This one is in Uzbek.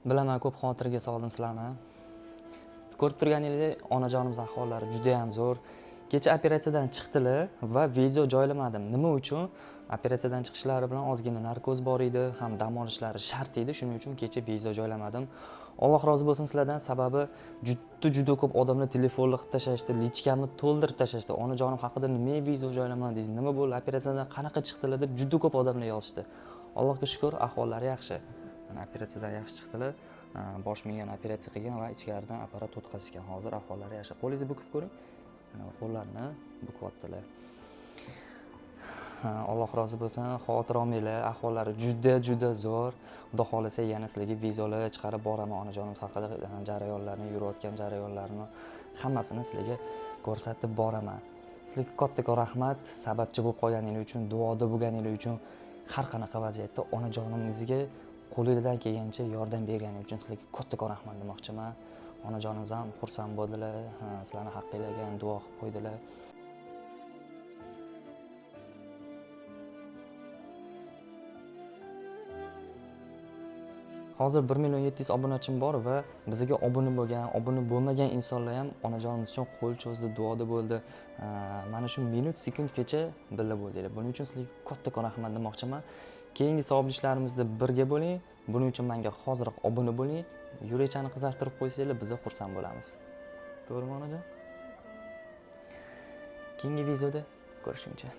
Bilaman, ko'p xavotirga soldim sizlarni. Ko'rib turganingizdek, onajonimiz ahvollari juda ham zo'r. Kecha operatsiyadan chiqdilar va video joylamadim. Nima uchun? Operatsiyadan chiqishlari bilan ozgina narkoz bor edi, ham dam olishlari shart edi. Shuning uchun kecha video joylamadim. Alloh rozi bo'lsin sizlardan, sababi juda ko'p odamlar telefonlar qilib tashashdi, lichkamni to'ldirib tashashdi. Onajonim haqida nima video joylamadingiz? Nima bo'ldi? Operatsiyadan qanaqa chiqdilar deb juda ko'p odamlar yozishdi. Allohga shukr, ahvollari yaxshi. Mana operatsiyadan yaxshi chiqdilar. Bosh miyani operatsiya qilgan va ichkaridan apparat o'tkazishgan. Hozir ahvollari yaxshi. Qo'lingizni bukib ko'ring. Mana qo'llarni bukyaptilar. Alloh rozi bo'lsin. Xavotir olmanglar. Ahvollari juda zo'r. Xudo xolasa yana sizlarga videolar chiqarib boraman onajonimiz haqida jarayonlarni, yurayotgan jarayonlarni hammasini sizlarga ko'rsatib boraman. Sizlarga katta rahmat, sababchi bo'lib qolganingiz uchun, duoda bo'lganingiz uchun, har qanaqa vaziyatda onajonimizga qo'lingizdan kelgancha yordam berganingiz uchun sizlarga katta rahmat demoqchiman. Onajonimiz ham xursand bo'ldilar, sizlarni haqqingizga ham duo qilib qo'ydilar. Hozir 1.700.000 obunachim bor va bizga obuna bo'lmagan insonlar ham onajonimiz uchun qo'l cho'zdi, duoda bo'ldi. Mana shu minut sekundgacha birga bo'ldinglar. Buning uchun sizlarga katta rahmat demoqchiman. Keyingi savob ishlarimizda birga bo'ling. Buning uchun menga hozir obuna bo'ling. Yurakchani qizartirib qo'ysanglar, biz xursand bo'lamiz. To'g'rimi onajon? Keyingi videoda ko'rishguncha.